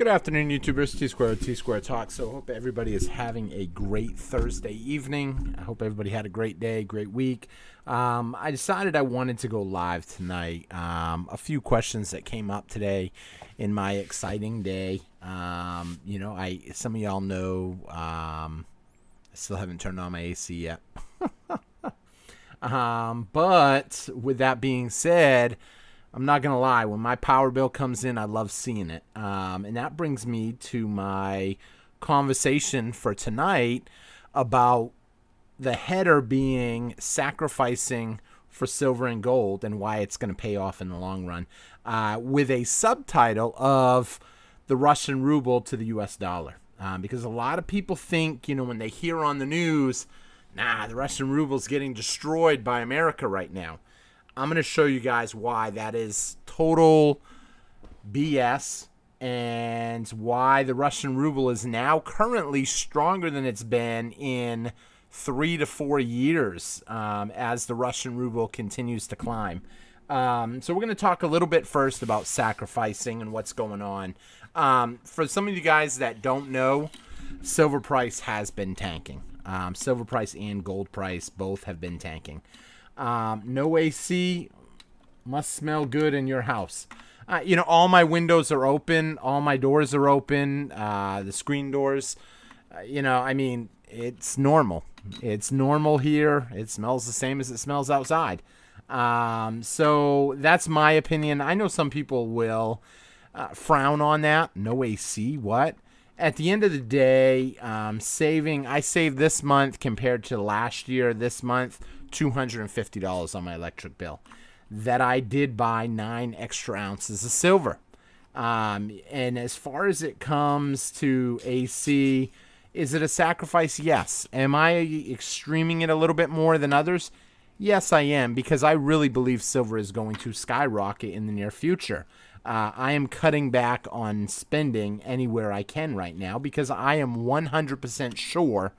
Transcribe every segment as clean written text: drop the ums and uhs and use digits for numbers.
Good afternoon, YouTubers. T Square Talk. So hope everybody is having a great Thursday evening. I hope everybody had a great day, great week. I decided I wanted to go live tonight. A few questions that came up today in my exciting day. Some of y'all know I still haven't turned on my AC yet. But with that being said, I'm not going to lie. When my power bill comes in, I love seeing it. And that brings me to my conversation for tonight about the header being sacrificing for silver and gold and why it's going to pay off in the long run, with a subtitle of the Russian ruble to the U.S. dollar. Because a lot of people think, when they hear on the news, the Russian ruble is getting destroyed by America right now. I'm going to show you guys why that is total BS and why the Russian ruble is now currently stronger than it's been in 3 to 4 years as the Russian ruble continues to climb. So we're going to talk a little bit first about sacrificing and what's going on. For some of you guys that don't know, silver price has been tanking. Silver price and gold price both have been tanking. No AC, must smell good in your house. All my windows are open. All my doors are open. The screen doors, it's normal. It's normal here. It smells the same as it smells outside. So that's my opinion. I know some people will frown on that. No AC, what? At the end of the day, I saved this month compared to last year, this month, $250 on my electric bill. That I did buy 9 extra ounces of silver. And as far as it comes to AC, is it a sacrifice? Yes. Am I extreming it a little bit more than others? Yes, I am, because I really believe silver is going to skyrocket in the near future. I am cutting back on spending anywhere I can right now because I am 100% sure,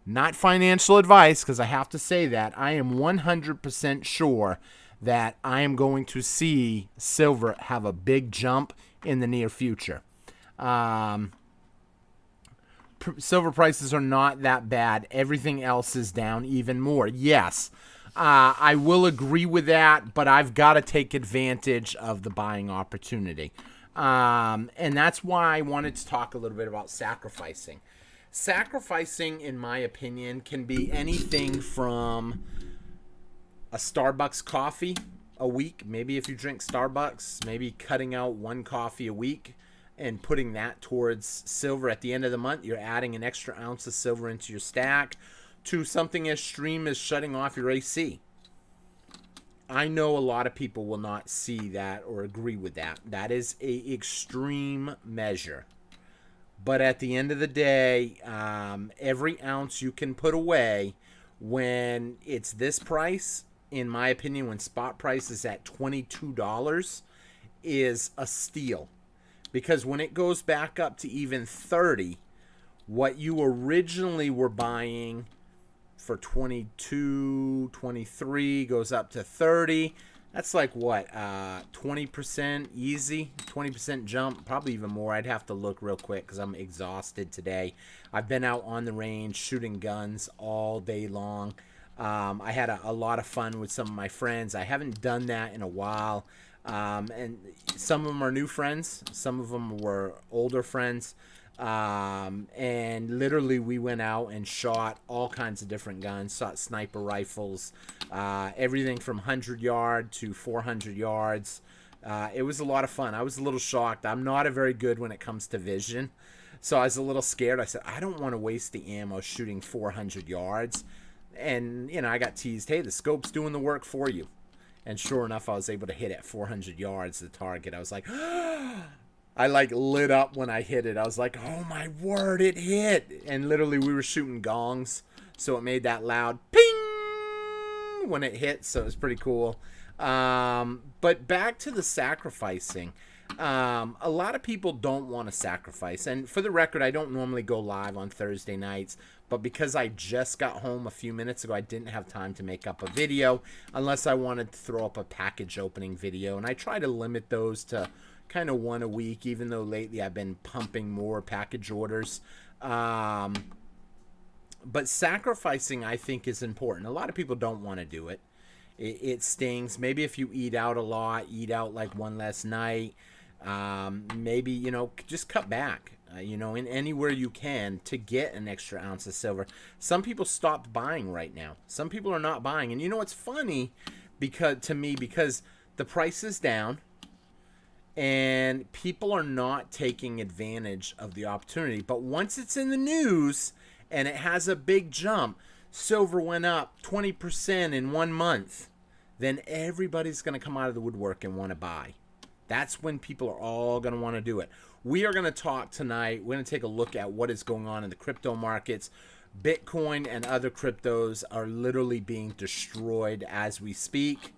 not financial advice, because I have to say that, I am 100% sure that I am going to see silver have a big jump in the near future. Silver prices are not that bad. Everything else is down even more. Yes, I will agree with that, but I've got to take advantage of the buying opportunity. And that's why I wanted to talk a little bit about sacrificing. Sacrificing, in my opinion, can be anything from a Starbucks coffee a week. Maybe if you drink Starbucks, maybe cutting out 1 coffee a week and putting that towards silver. At the end of the month, you're adding an extra ounce of silver into your stack, to something as extreme as shutting off your AC. I know a lot of people will not see that or agree with that. That is an extreme measure. But at the end of the day, every ounce you can put away when it's this price, in my opinion, when spot price is at $22, is a steal. Because when it goes back up to even 30, what you originally were buying for 22, 23 goes up to 30. That's like what, 20% easy, 20% jump, probably even more. I'd have to look real quick because I'm exhausted today. I've been out on the range shooting guns all day long. I had a lot of fun with some of my friends. I haven't done that in a while. And some of them are new friends. Some of them were older friends. And literally we went out and shot all kinds of different guns, shot sniper rifles, everything from 100 yard to 400 yards. It was a lot of fun. I was a little shocked. I'm not a very good when it comes to vision. So I was a little scared. I said, I don't want to waste the ammo shooting 400 yards. And, I got teased, hey, the scope's doing the work for you. And sure enough, I was able to hit at 400 yards the target. I was like, I lit up when I hit it. I was like, oh my word, it hit. And literally we were shooting gongs, so it made that loud ping when it hit, so it was pretty cool. But back to the sacrificing. A lot of people don't want to sacrifice. And for the record, I don't normally go live on Thursday nights, but because I just got home a few minutes ago, I didn't have time to make up a video unless I wanted to throw up a package opening video. And I try to limit those to kind of one a week, even though lately I've been pumping more package orders. But sacrificing, I think, is important. A lot of people don't want to do it. It stings. Maybe if you eat out a lot, eat out like one less night, maybe, just cut back, in anywhere you can to get an extra ounce of silver. Some people stopped buying right now. Some people are not buying. And it's funny because the price is down and people are not taking advantage of the opportunity. But once it's in the news and it has a big jump, silver went up 20% in 1 month, then everybody's going to come out of the woodwork and want to buy. That's when people are all going to want to do it. We are going to talk tonight. We're going to take a look at what is going on in the crypto markets. Bitcoin and other cryptos are literally being destroyed as we speak.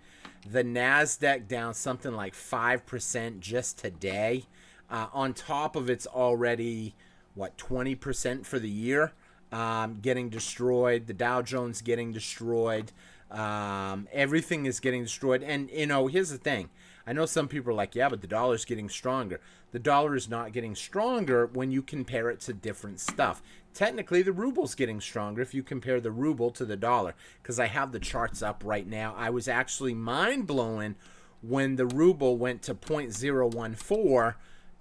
The NASDAQ down something like 5% just today. On top of it's already, 20% for the year. Getting destroyed. The Dow Jones getting destroyed. Everything is getting destroyed. And, here's the thing. I know some people are like, yeah, but the dollar's getting stronger. The dollar is not getting stronger when you compare it to different stuff. Technically, the ruble's getting stronger if you compare the ruble to the dollar, because I have the charts up right now. I was actually mind-blowing when the ruble went to 0.014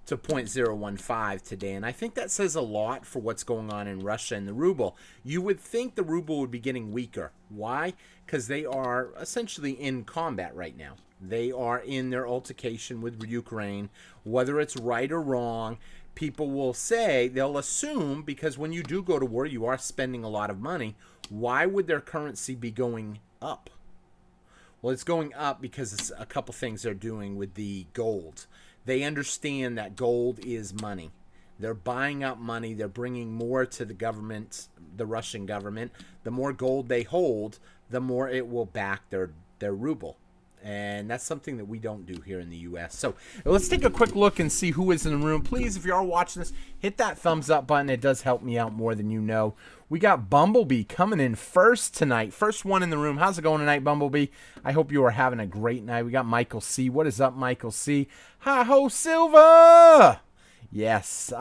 to 0.015 today, and I think that says a lot for what's going on in Russia and the ruble. You would think the ruble would be getting weaker. Why? Because they are essentially in combat right now. They are in their altercation with Ukraine. Whether it's right or wrong, people will say, they'll assume, because when you do go to war, you are spending a lot of money. Why would their currency be going up? Well, it's going up because it's a couple things they're doing with the gold. They understand that gold is money. They're buying up money. They're bringing more to the government, the Russian government. The more gold they hold, the more it will back their ruble. And that's something that we don't do here in the U.S. So let's take a quick look and see who is in the room. Please, if you are watching this, hit that thumbs up button. It does help me out more than you know. We got Bumblebee coming in first tonight. First one in the room. How's it going tonight, Bumblebee? I hope you are having a great night. We got Michael C. What is up, Michael C? Hi-ho, Silver! Yes,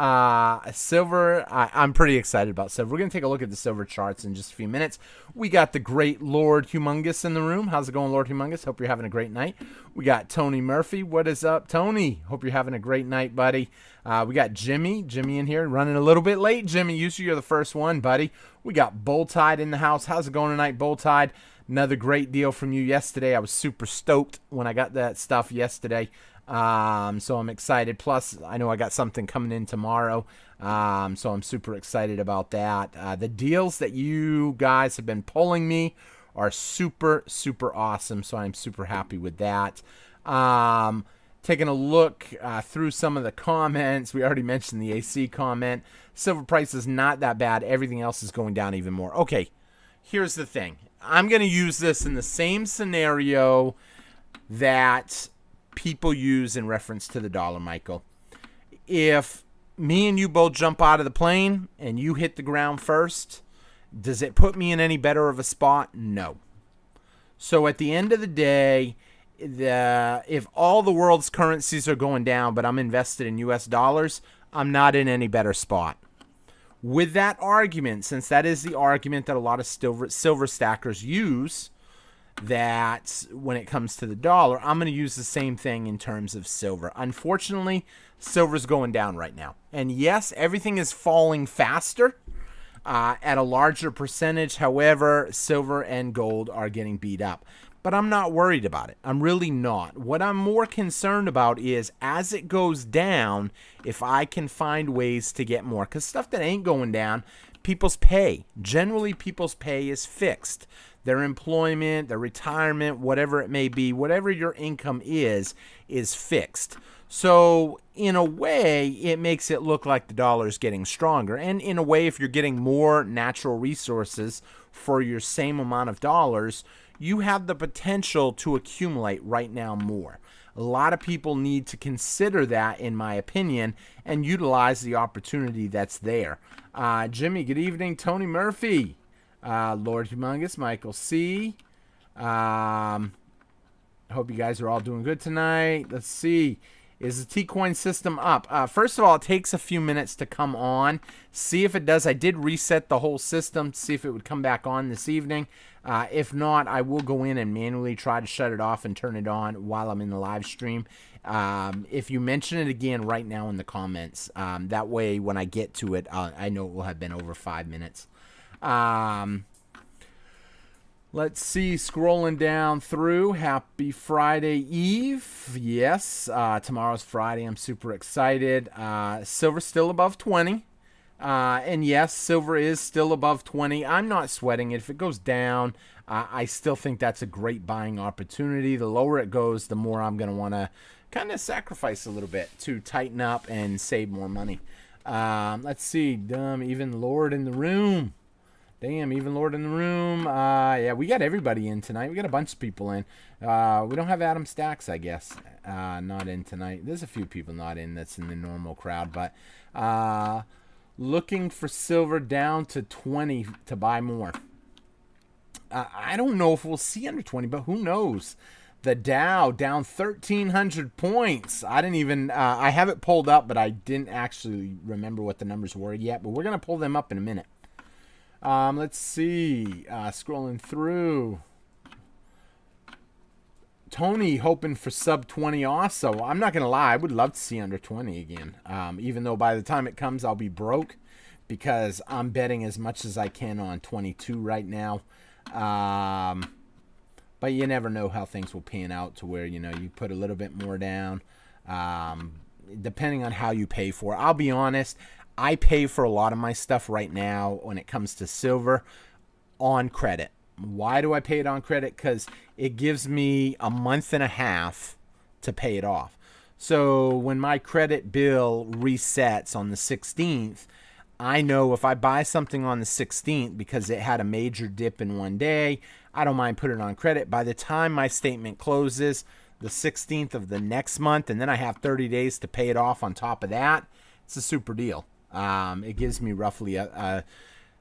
silver, I'm pretty excited about silver. We're going to take a look at the silver charts in just a few minutes. We got the great Lord Humongous in the room. How's it going, Lord Humongous? Hope you're having a great night. We got Tony Murphy. What is up, Tony? Hope you're having a great night, buddy. We got Jimmy in here, running a little bit late. Jimmy, usually you're the first one, buddy. We got Bulltide in the house. How's it going tonight, Bulltide? Another great deal from you yesterday. I was super stoked when I got that stuff yesterday. So I'm excited. Plus, I know I got something coming in tomorrow. So I'm super excited about that. The deals that you guys have been pulling me are super, super awesome. So I'm super happy with that. Taking a look through some of the comments. We already mentioned the AC comment. Silver price is not that bad. Everything else is going down even more. Okay, here's the thing. I'm going to use this in the same scenario that people use in reference to the dollar, Michael. If me and you both jump out of the plane and you hit the ground first, does it put me in any better of a spot? No. So at the end of the day, if all the world's currencies are going down, but I'm invested in US dollars, I'm not in any better spot. With that argument, since that is the argument that a lot of silver stackers use, that when it comes to the dollar, I'm going to use the same thing in terms of silver. Unfortunately, silver's going down right now. And yes, everything is falling faster at a larger percentage. However, silver and gold are getting beat up. But I'm not worried about it. I'm really not. What I'm more concerned about is as it goes down, if I can find ways to get more. Because stuff that ain't going down, people's pay. Generally, people's pay is fixed. Their employment, their retirement, whatever it may be, whatever your income is fixed. So in a way, it makes it look like the dollar is getting stronger. And in a way, if you're getting more natural resources for your same amount of dollars, you have the potential to accumulate right now more. A lot of people need to consider that, in my opinion, and utilize the opportunity that's there. Jimmy, good evening. Tony Murphy. Lord Humongous, Michael C. Hope you guys are all doing good tonight. Let's see. Is the T-coin system up? First of all, it takes a few minutes to come on. See if it does. I did reset the whole system to see if it would come back on this evening. If not, I will go in and manually try to shut it off and turn it on while I'm in the live stream. If you mention it again right now in the comments, that way when I get to it, I know it will have been over 5 minutes. Let's see, scrolling down through. Happy Friday Eve. Yes, tomorrow's Friday. I'm super excited. Silver's still above 20. And yes, silver is still above 20. I'm not sweating it. If it goes down, I still think that's a great buying opportunity. The lower it goes, the more I'm going to want to kind of sacrifice a little bit to tighten up and save more money. Let's see. Even Lord in the room. Damn, even Lord in the room. Yeah, we got everybody in tonight. We got a bunch of people in. We don't have Adam Stacks, I guess, not in tonight. There's a few people not in that's in the normal crowd. But looking for silver down to 20 to buy more. I don't know if we'll see under 20, but who knows? The Dow down 1,300 points. I didn't even, I have it pulled up, but I didn't actually remember what the numbers were yet. But we're going to pull them up in a minute. Let's see. Scrolling through. Tony hoping for sub 20 also. I'm not going to lie. I would love to see under 20 again. Even though by the time it comes, I'll be broke because I'm betting as much as I can on 22 right now. But you never know how things will pan out to where, you know, you put a little bit more down. Depending on how you pay for it. I'll be honest. I pay for a lot of my stuff right now when it comes to silver on credit. Why do I pay it on credit? Because it gives me a month and a half to pay it off. So when my credit bill resets on the 16th, I know if I buy something on the 16th because it had a major dip in one day, I don't mind putting it on credit. By the time my statement closes the 16th of the next month, and then I have 30 days to pay it off on top of that, it's a super deal. It gives me roughly a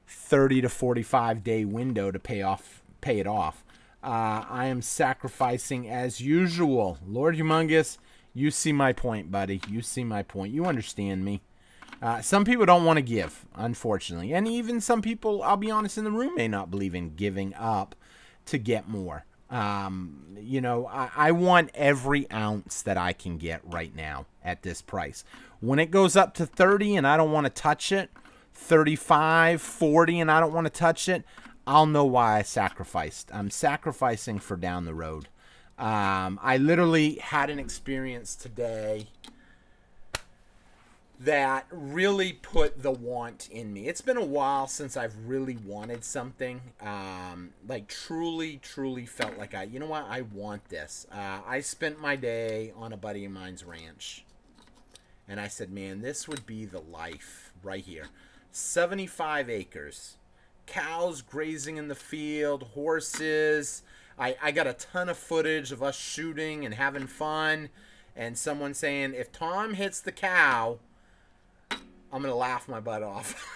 30 to 45 day window to pay it off. I am sacrificing as usual. Lord Humongous, you see my point, buddy. You see my point. You understand me. Some people don't want to give, unfortunately. And even some people, I'll be honest, in the room may not believe in giving up to get more. You know, I want every ounce that I can get right now at this price. When it goes up to 30 and I don't want to touch it, 35, 40 and I don't want to touch it, I'll know why I sacrificed. I'm sacrificing for down the road. I literally had an experience today that really put the want in me. It's been a while since I've really wanted something. Like truly felt like you know what? I want this. I spent my day on a buddy of mine's ranch. And I said, man, this would be the life right here. 75 acres. Cows grazing in the field. Horses. I got a ton of footage of us shooting and having fun. And someone saying, if Tom hits the cow, I'm going to laugh my butt off.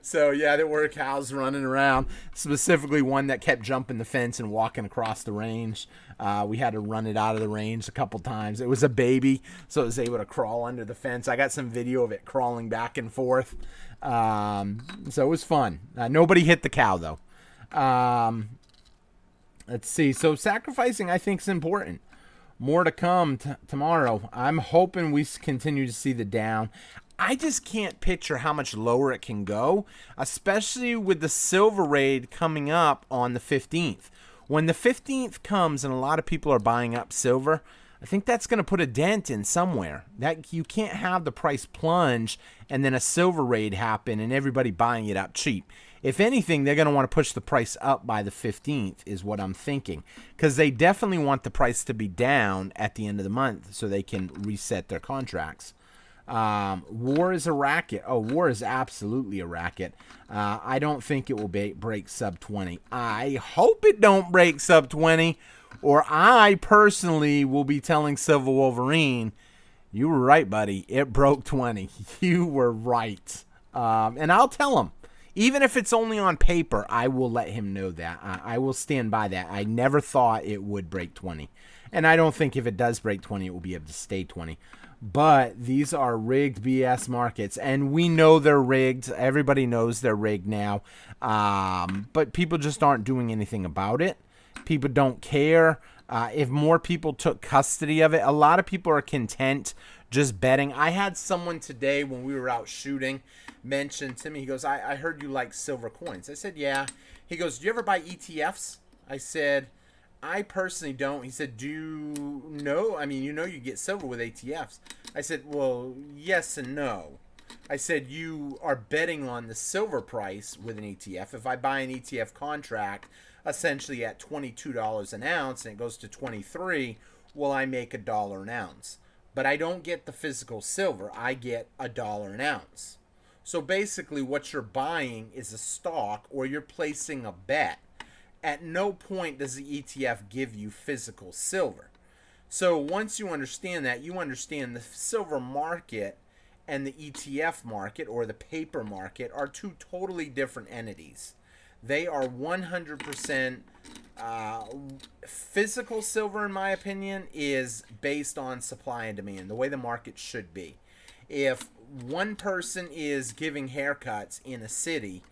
So, yeah, there were cows running around, specifically one that kept jumping the fence and walking across the range. We had to run it out of the range a couple times. It was a baby, so it was able to crawl under the fence. I got some video of it crawling back and forth. So it was fun. Nobody hit the cow, though. Let's see. So sacrificing, I think, is important. More to come tomorrow. I'm hoping we continue to see the down. I just can't picture how much lower it can go, especially with the silver raid coming up on the 15th. When the 15th comes and a lot of people are buying up silver, I think that's going to put a dent in somewhere. That you can't have the price plunge and then a silver raid happen and everybody buying it up cheap. If anything, they're going to want to push the price up by the 15th is what I'm thinking. Because they definitely want the price to be down at the end of the month so they can reset their contracts. War is a racket. Oh, war is absolutely a racket. I don't think it will break sub 20. I hope it don't break sub 20, or I personally will be telling Silver Wolverine, you were right, buddy. It broke 20. You were right. And I'll tell him. Even if it's only on paper, I will let him know that. I will stand by that. I never thought it would break 20. And I don't think if it does break 20, it will be able to stay 20. But these are rigged BS markets, and we know they're rigged. Everybody knows they're rigged now. But people just aren't doing anything about it. People don't care. If more people took custody of it, a lot of people are content just betting. I had someone today when we were out shooting mention to me, he goes, I heard you like silver coins. I said, yeah. He goes, do you ever buy ETFs? I said, I personally don't. He said, do you know? I mean, you know you get silver with ETFs. I said, well, yes and no. I said, you are betting on the silver price with an ETF. If I buy an ETF contract, essentially at $22 an ounce, and it goes to 23, well, I make $1 an ounce. But I don't get the physical silver. I get $1 an ounce. So basically what you're buying is a stock, or you're placing a bet. At no point does the ETF give you physical silver. So once you understand that, you understand the silver market and the ETF market, or the paper market, are two totally different entities. They are 100% physical silver, in my opinion, is based on supply and demand, the way the market should be. If one person is giving haircuts in a city,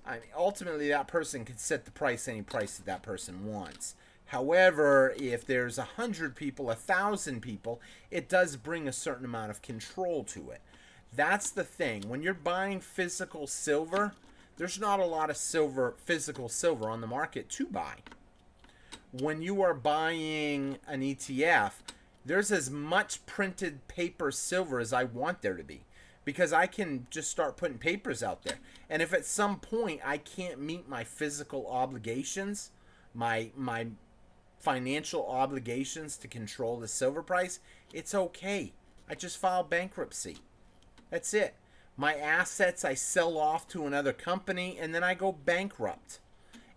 I mean, ultimately that person can set the price any price that person wants. However, if there's 100 people, 1,000 people, it does bring a certain amount of control to it. That's the thing. When you're buying physical silver, there's not a lot of physical silver on the market to buy. When you are buying an ETF, there's as much printed paper silver as I want there to be, because I can just start putting papers out there. And if at some point I can't meet my physical obligations, my financial obligations to control the silver price, it's okay. I just file bankruptcy. That's it. My assets I sell off to another company, and then I go bankrupt.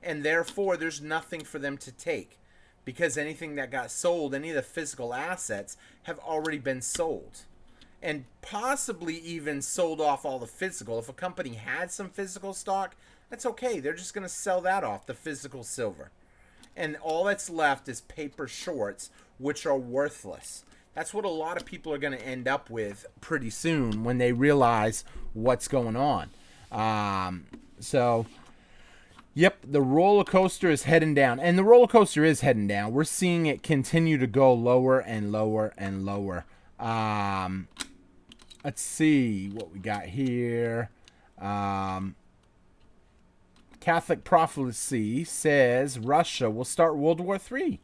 And therefore, there's nothing for them to take, because anything that got sold, any of the physical assets, have already been sold. And possibly even sold off all the physical. If a company had some physical stock, that's okay. They're just going to sell that off, the physical silver. And all that's left is paper shorts, which are worthless. That's what a lot of people are going to end up with pretty soon when they realize what's going on. Yep, the roller coaster is heading down. And the roller coaster is heading down. We're seeing it continue to go lower and lower and lower. Let's see what we got here. Catholic prophecy says Russia will start World War III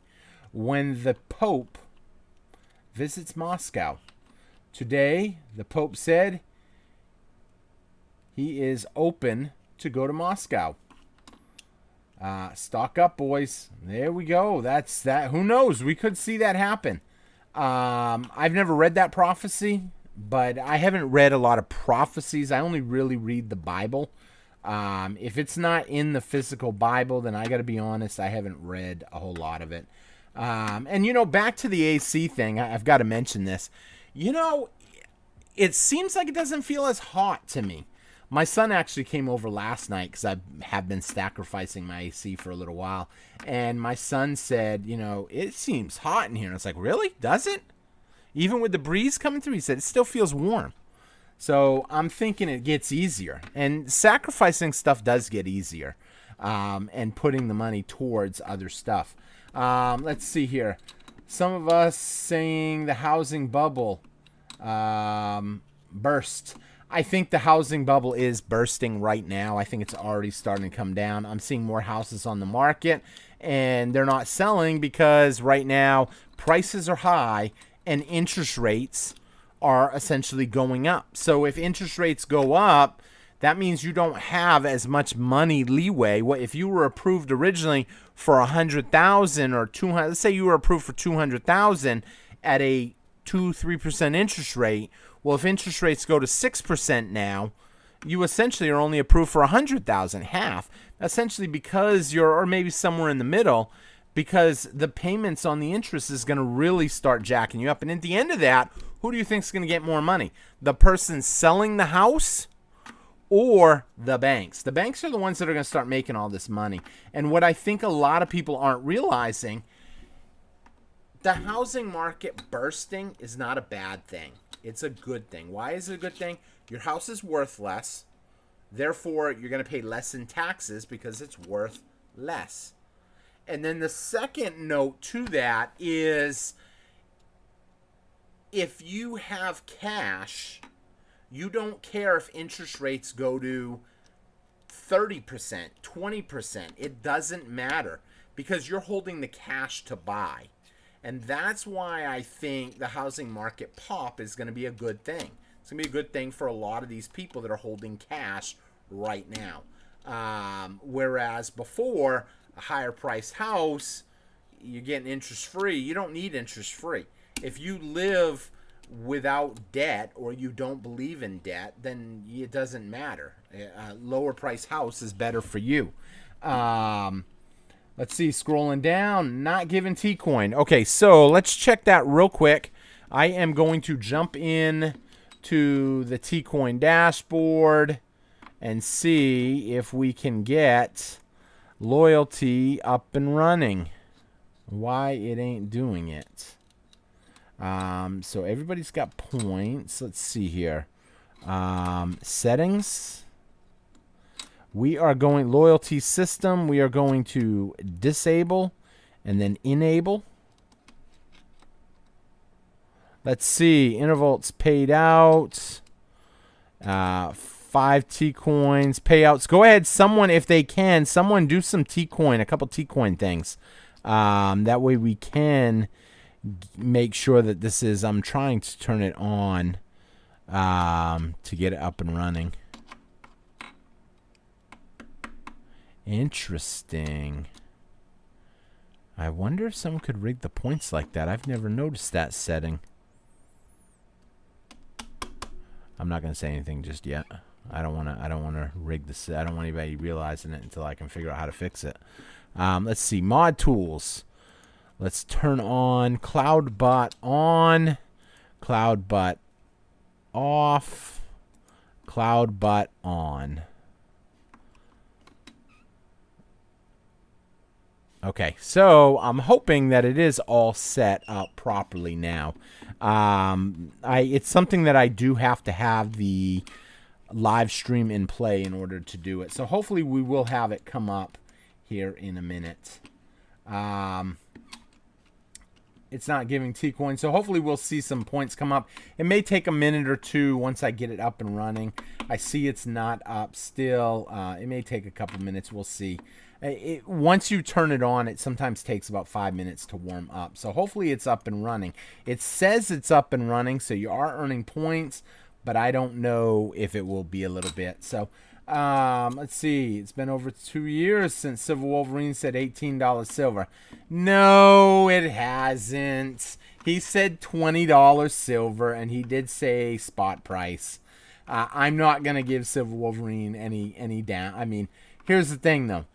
when the Pope visits Moscow. Today, the Pope said he is open to go to Moscow. Stock up, boys. There we go. That's that. Who knows? We could see that happen. I've never read that prophecy, but I haven't read a lot of prophecies. I only really read the Bible. If it's not in the physical Bible, then I got to be honest, I haven't read a whole lot of it. And, back to the AC thing, I've got to mention this. It seems like it doesn't feel as hot to me. My son actually came over last night because I have been sacrificing my AC for a little while. And my son said, it seems hot in here. And I was like, really? Does it? Even with the breeze coming through? He said, it still feels warm. So I'm thinking it gets easier. And sacrificing stuff does get easier. And putting the money towards other stuff. Let's see here. Some of us saying the housing bubble burst. I think the housing bubble is bursting right now. I think it's already starting to come down. I'm seeing more houses on the market, and they're not selling because right now prices are high and interest rates are essentially going up. So if interest rates go up, that means you don't have as much money leeway. What if you were approved originally for 100,000 or 200? Let's say you were approved for 200,000 at a 2-3% interest rate. Well, if interest rates go to 6% now, you essentially are only approved for 100,000, half. Essentially, because or maybe somewhere in the middle, because the payments on the interest is going to really start jacking you up. And at the end of that, who do you think is going to get more money? The person selling the house or the banks? The banks are the ones that are going to start making all this money. And what I think a lot of people aren't realizing, The housing market bursting is not a bad thing. It's a good thing. Why is it a good thing? Your house is worth less. Therefore, you're going to pay less in taxes because it's worth less. And then the second note to that is if you have cash, you don't care if interest rates go to 30%, 20%. It doesn't matter because you're holding the cash to buy. And that's why I think the housing market pop is going to be a good thing. It's going to be a good thing for a lot of these people that are holding cash right now. Whereas before, a higher priced house, you're getting interest free. You don't need interest free. If you live without debt or you don't believe in debt, then it doesn't matter. A lower priced house is better for you. Let's see, scrolling down, not giving T-Coin. Okay, so let's check that real quick. I am going to jump in to the T-Coin dashboard and see if we can get loyalty up and running. Why it ain't doing it. So everybody's got points. Let's see here. Settings. We are going loyalty system. We are going to disable and then enable. Let's see. Intervals paid out. 5 T-coins. Payouts. Go ahead. Someone, if they can, someone do some T-coin. A couple T-coin things. That way we can make sure that this is. I'm trying to turn it on to get it up and running. Interesting. I wonder if someone could rig the points like that. I've never noticed that setting. I'm not going to say anything just yet. I don't want to rig this. I don't want anybody realizing it until I can figure out how to fix it. Let's see. Mod tools. Let's turn on CloudBot on. CloudBot off. CloudBot on. Okay, so I'm hoping that it is all set up properly now. It's something that I do have to have the live stream in play in order to do it. So hopefully we will have it come up here in a minute. It's not giving T-coin, so hopefully we'll see some points come up. It may take a minute or two once I get it up and running. I see it's not up still. It may take a couple minutes. We'll see. Once you turn it on, it sometimes takes about 5 minutes to warm up. So hopefully it's up and running. It says it's up and running, so you are earning points, but I don't know if it will be a little bit. So let's see. It's been over 2 years since Silver Wolverine said $18 silver. No, it hasn't. He said $20 silver, and he did say spot price. I'm not going to give Silver Wolverine any down. I mean, here's the thing, though.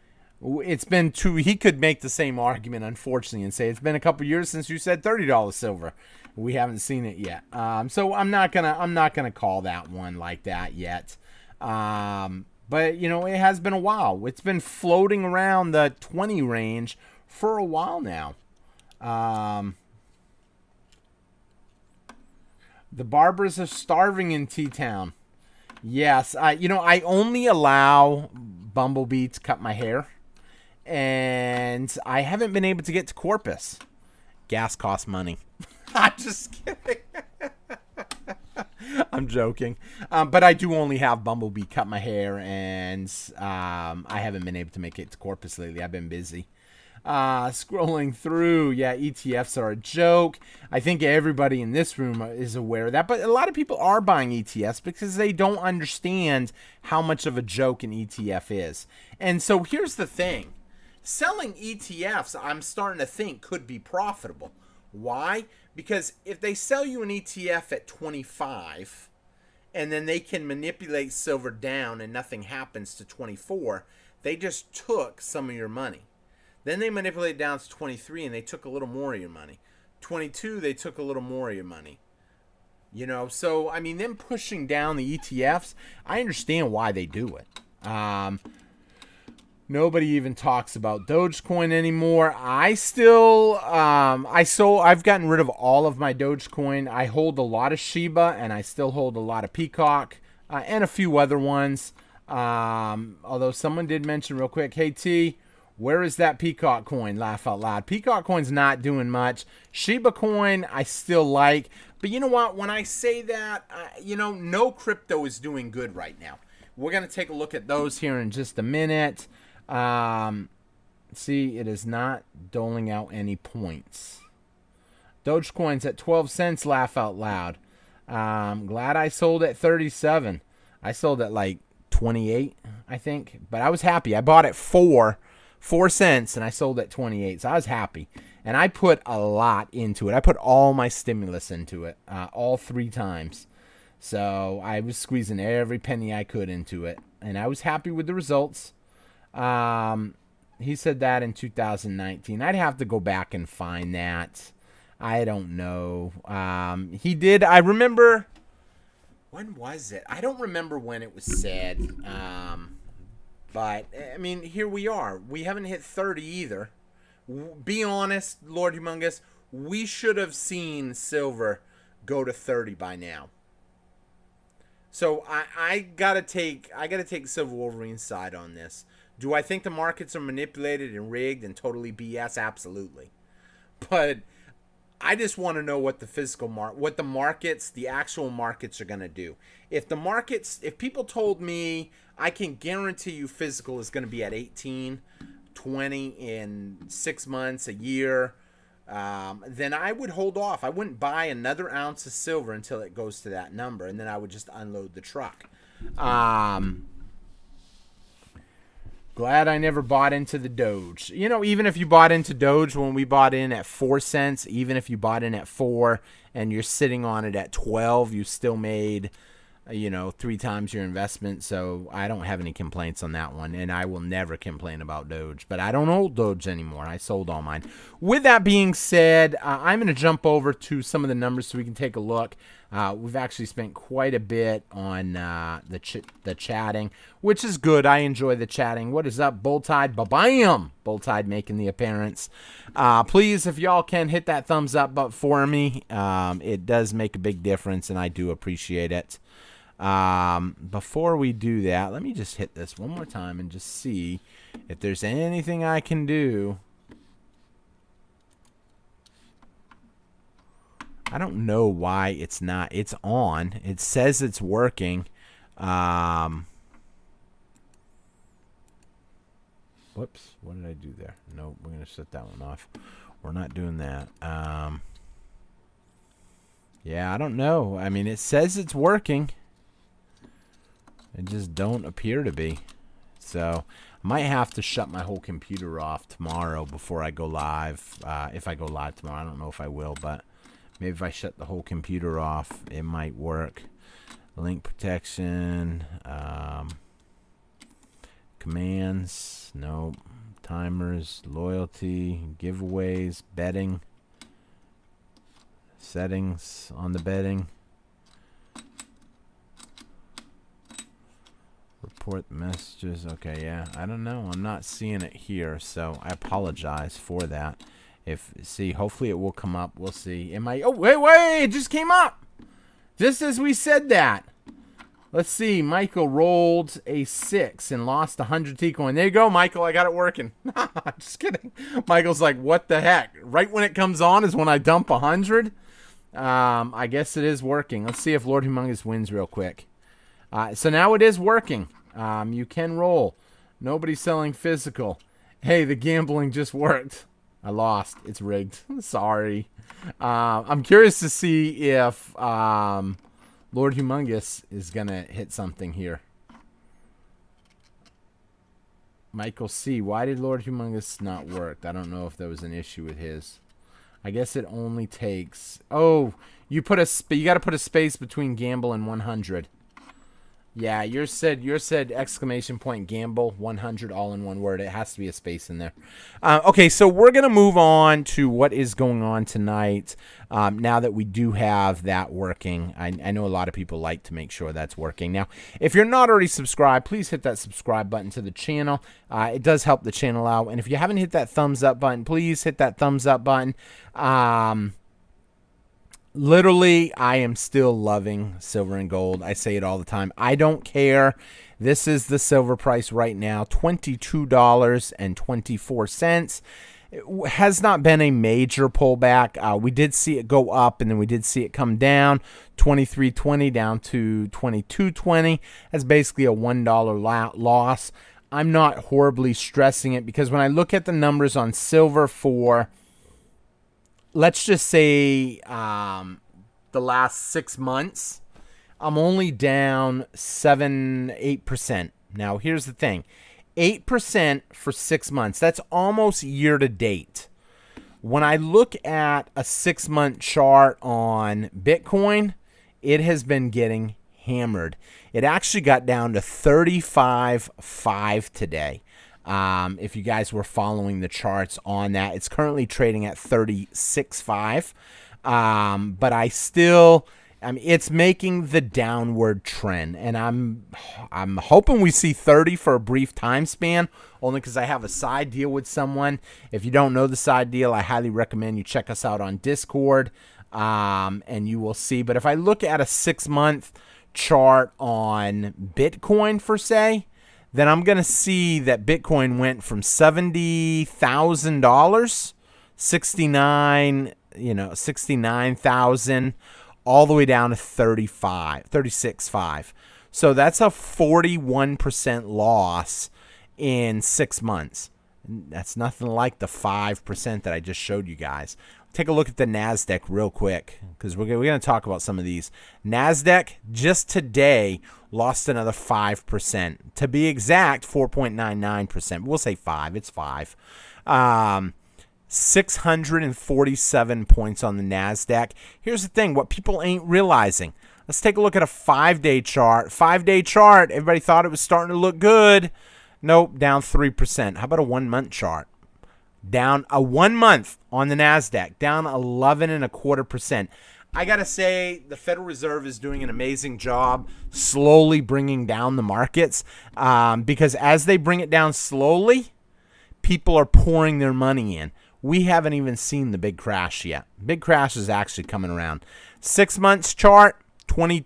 It's been he could make the same argument, unfortunately, and say it's been a couple years since you said $30 silver. We haven't seen it yet. So I'm not gonna call that one like that yet. But you know, it has been a while. It's been floating around the 20 range for a while now. The barbers are starving in T-Town. Yes, I only allow Bumblebee to cut my hair. And I haven't been able to get to Corpus. Gas costs money. I'm just kidding. I'm joking. But I do only have Bumblebee cut my hair, and I haven't been able to make it to Corpus lately. I've been busy. Scrolling through, yeah, ETFs are a joke. I think everybody in this room is aware of that, but a lot of people are buying ETFs because they don't understand how much of a joke an ETF is. And so here's the thing. Selling ETFs, I'm starting to think, could be profitable. Why? Because if they sell you an ETF at 25 and then they can manipulate silver down and nothing happens to 24, they just took some of your money. Then they manipulated down to 23 and they took a little more of your money. 22, they took a little more of your money. You know, so, I mean, them pushing down the ETFs, I understand why they do it. Nobody even talks about Dogecoin anymore. I still, I've gotten rid of all of my Dogecoin. I hold a lot of Shiba, and I still hold a lot of Peacock, and a few other ones. Although someone did mention real quick, hey T, where is that Peacock coin? Laugh out loud. Peacock coin's not doing much. Shiba coin, I still like. But you know what? When I say that, no crypto is doing good right now. We're going to take a look at those here in just a minute. See, it is not doling out any points. Dogecoin's at 12 cents, laugh out loud. Glad I sold at 37. I sold at like 28, I think. But I was happy. I bought at 4 cents, and I sold at 28. So I was happy. And I put a lot into it. I put all my stimulus into it, all 3 times. So I was squeezing every penny I could into it. And I was happy with the results. He said that in 2019. I'd have to go back and find that. I don't know. He did. I remember. When was it? I don't remember when it was said. But, I mean, here we are. We haven't hit 30 either. Be honest, Lord Humongous. We should have seen silver go to 30 by now. So I gotta take Silver Wolverine's side on this. Do I think the markets are manipulated and rigged and totally BS? Absolutely. But I just want to know what the actual markets are gonna do. If people told me, I can guarantee you physical is gonna be at 18, 20 in 6 months, a year, then I would hold off. I wouldn't buy another ounce of silver until it goes to that number, and then I would just unload the truck. Glad I never bought into the Doge. Even if you bought into Doge when we bought in at 4 cents, even if you bought in at 4 and you're sitting on it at 12, you still made 3 times your investment. So I don't have any complaints on that one, and I will never complain about Doge. But I don't hold Doge anymore. I sold all mine. With that being said, I'm going to jump over to some of the numbers so we can take a look. We've actually spent quite a bit on the chatting, which is good. I enjoy the chatting. What is up, Bull Tide? Ba-bam! Bull Tide making the appearance. Please, if y'all can, hit that thumbs up button for me. It does make a big difference, and I do appreciate it. Before we do that, let me just hit this one more time and just see if there's anything I can do. I don't know why it's not. It's on. It says it's working. Whoops. What did I do there? No, we're going to shut that one off. We're not doing that. Yeah, I don't know. I mean, it says it's working. It just don't appear to be. So I might have to shut my whole computer off tomorrow before I go live. If I go live tomorrow, I don't know if I will, but maybe if I shut the whole computer off, it might work. Link protection, commands, nope. Timers, loyalty, giveaways, betting, settings on the betting. Report messages. Okay, yeah. I don't know. I'm not seeing it here, so I apologize for that. Hopefully it will come up. We'll see. Oh, wait, it just came up. Just as we said that. Let's see. Michael rolled a 6 and lost 100 T-coin. There you go, Michael. I got it working. Just kidding. Michael's like, what the heck? Right when it comes on is when I dump 100. I guess it is working. Let's see if Lord Humongous wins real quick. So now it is working. You can roll. Nobody's selling physical. Hey, the gambling just worked. I lost. It's rigged. Sorry. I'm curious to see if Lord Humongous is going to hit something here. Michael C. Why did Lord Humongous not work? I don't know if there was an issue with his. I guess it only takes... Oh, you got to put a space between gamble and 100. Yeah, yours said exclamation point gamble 100 all in one word. It has to be a space in there. Okay, so we're gonna move on to what is going on tonight. Now that we do have that working, I know a lot of people like to make sure that's working. Now, if you're not already subscribed, please hit that subscribe button to the channel. It does help the channel out. And if you haven't hit that thumbs up button, please hit that thumbs up button. Literally, I am still loving silver and gold. I say it all the time. I don't care. This is the silver price right now, $22.24. It has not been a major pullback. We did see it go up, and then we did see it come down, $23.20 down to $22.20. That's basically a $1 loss. I'm not horribly stressing it because when I look at the numbers on silver for, let's just say the last 6 months, I'm only down 8%. Now, here's the thing. 8% for 6 months. That's almost year to date. When I look at a 6-month chart on Bitcoin, it has been getting hammered. It actually got down to 35.5 today. If you guys were following the charts on that, it's currently trading at 36.5. But it's making the downward trend, and I'm hoping we see 30 for a brief time span, only because I have a side deal with someone. If you don't know the side deal, I highly recommend you check us out on Discord, and you will see. But if I look at a 6-month chart on Bitcoin, for say, then I'm going to see that Bitcoin went from $70,000, 69,000, all the way down to 36.5. So that's a 41% loss in 6 months. That's nothing like the 5% that I just showed you guys. Take a look at the NASDAQ real quick, because we're going to talk about some of these. NASDAQ just today lost another 5%. To be exact, 4.99%. We'll say 5. It's 5. 647 points on the NASDAQ. Here's the thing, what people ain't realizing. Let's take a look at a 5-day chart. 5-day chart, everybody thought it was starting to look good. Nope, down 3%. How about a 1-month chart? Down a 1 month on the NASDAQ, down 11.25%. I got to say, the Federal Reserve is doing an amazing job slowly bringing down the markets, because as they bring it down slowly, people are pouring their money in. We haven't even seen the big crash yet. Big crash is actually coming around. 6 months chart, 23%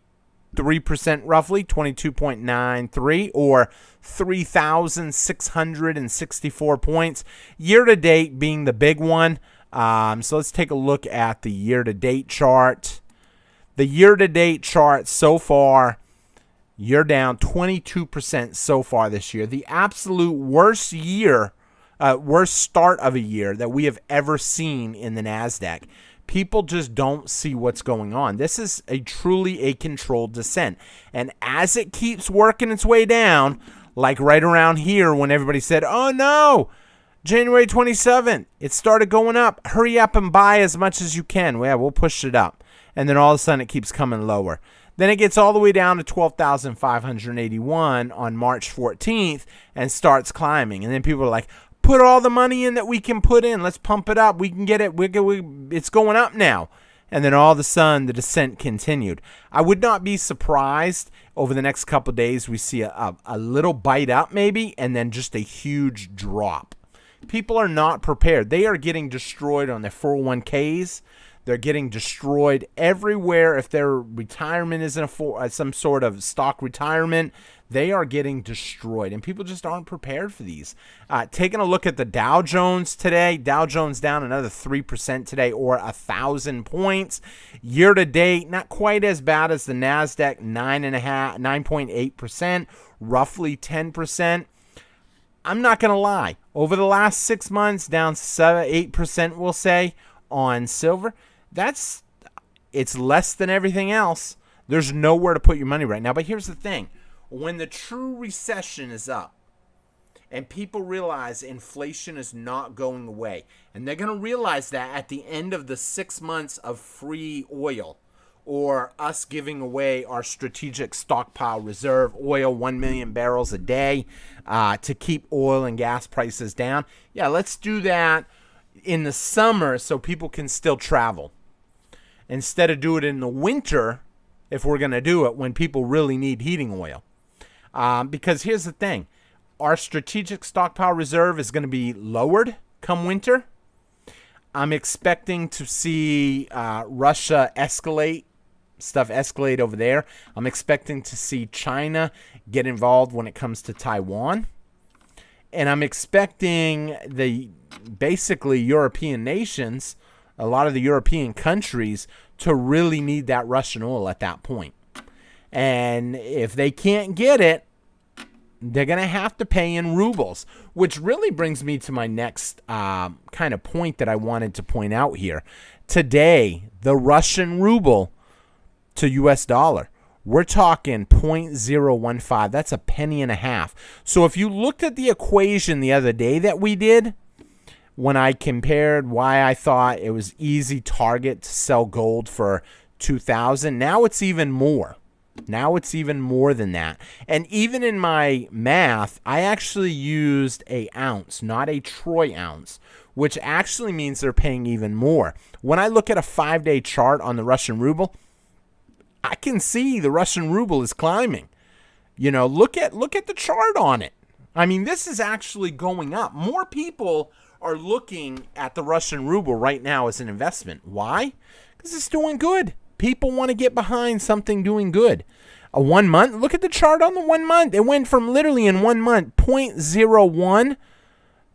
roughly, 22.93, or 3,664 points. Year to date being the big one. So let's take a look at the year to date chart. The year to date chart so far, you're down 22% so far this year. The absolute worst start of a year that we have ever seen in the NASDAQ. People just don't see what's going on. This is truly a controlled descent. And as it keeps working its way down, like right around here when everybody said, oh no, January 27th, it started going up. Hurry up and buy as much as you can. Well, yeah, we'll push it up. And then all of a sudden it keeps coming lower. Then it gets all the way down to 12,581 on March 14th and starts climbing. And then people are like, put all the money in that we can put in. Let's pump it up. We can get it. It's going up now. And then all of a sudden, the descent continued. I would not be surprised over the next couple of days we see a little bite up maybe, and then just a huge drop. People are not prepared. They are getting destroyed on their 401ks. They're getting destroyed everywhere. If their retirement isn't some sort of stock retirement, they are getting destroyed, and people just aren't prepared for these. Taking a look at the Dow Jones today, Dow Jones down another 3% today, or 1,000 points. Year to date, not quite as bad as the NASDAQ, 9.8%, roughly 10%. I'm not going to lie. Over the last 6 months, down 8%, we'll say, on silver. It's less than everything else. There's nowhere to put your money right now. But here's the thing. When the true recession is up and people realize inflation is not going away, and they're going to realize that at the end of the 6 months of free oil, or us giving away our strategic stockpile reserve oil, 1 million barrels a day, to keep oil and gas prices down. Yeah, let's do that in the summer so people can still travel. Instead of do it in the winter, if we're going to do it when people really need heating oil. Because here's the thing. Our strategic stockpile reserve is going to be lowered come winter. I'm expecting to see Russia stuff escalate over there. I'm expecting to see China get involved when it comes to Taiwan. And I'm expecting basically European nations, a lot of the European countries, to really need that Russian oil at that point. And if they can't get it, they're going to have to pay in rubles, which really brings me to my next kind of point that I wanted to point out here. Today, the Russian ruble to US dollar, we're talking 0.015. That's a penny and a half. So if you looked at the equation the other day that we did, when I compared why I thought it was easy target to sell gold for 2,000, now it's even more. Now it's even more than that. And even in my math, I actually used an ounce, not a troy ounce, which actually means they're paying even more. When I look at a 5-day chart on the Russian ruble, I can see the Russian ruble is climbing. You know, look at the chart on it. I mean, this is actually going up. More people are looking at the Russian ruble right now as an investment. Why? Because it's doing good. People want to get behind something doing good. A 1 month, look at the chart on the 1 month. It went from literally in 1 month 0.01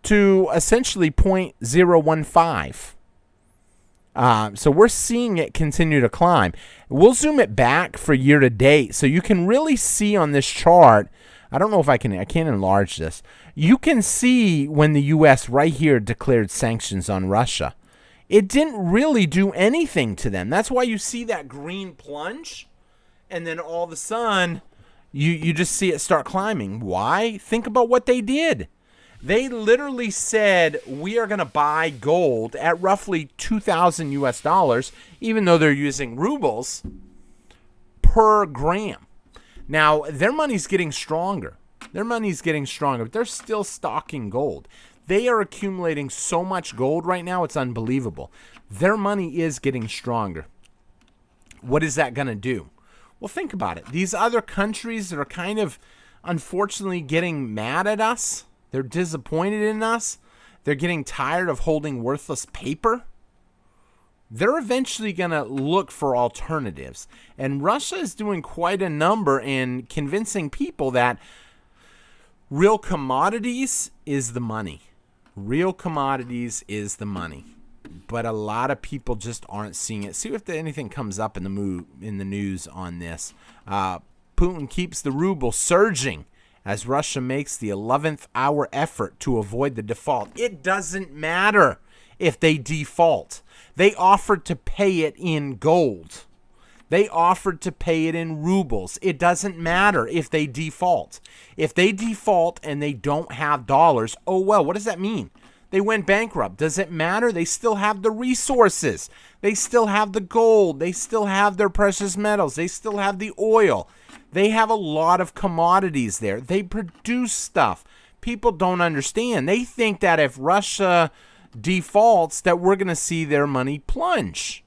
to essentially 0.015. So we're seeing it continue to climb. We'll zoom it back for year to date so you can really see on this chart. I don't know if I can't enlarge this. You can see when the U.S. right here declared sanctions on Russia. It didn't really do anything to them. That's why you see that green plunge, and then all of a sudden, you just see it start climbing. Why? Think about what they did. They literally said, we are going to buy gold at roughly 2,000 US dollars, even though they're using rubles, per gram. Now, their money's getting stronger. But they're still stocking gold. They are accumulating so much gold right now, it's unbelievable. Their money is getting stronger. What is that going to do? Well, think about it. These other countries that are kind of, unfortunately, getting mad at us, they're disappointed in us, they're getting tired of holding worthless paper, they're eventually going to look for alternatives. And Russia is doing quite a number in convincing people that real commodities is the money. Real commodities is the money. But a lot of people just aren't seeing it. See if anything comes up in the news on this. Putin keeps the ruble surging as Russia makes the 11th hour effort to avoid the default. It doesn't matter if they default. They offered to pay it in gold. They offered to pay it in rubles. It doesn't matter if they default. If they default and they don't have dollars, oh well, what does that mean? They went bankrupt. Does it matter? They still have the resources. They still have the gold. They still have their precious metals. They still have the oil. They have a lot of commodities there. They produce stuff. People don't understand. They think that if Russia defaults, that we're going to see their money plunge.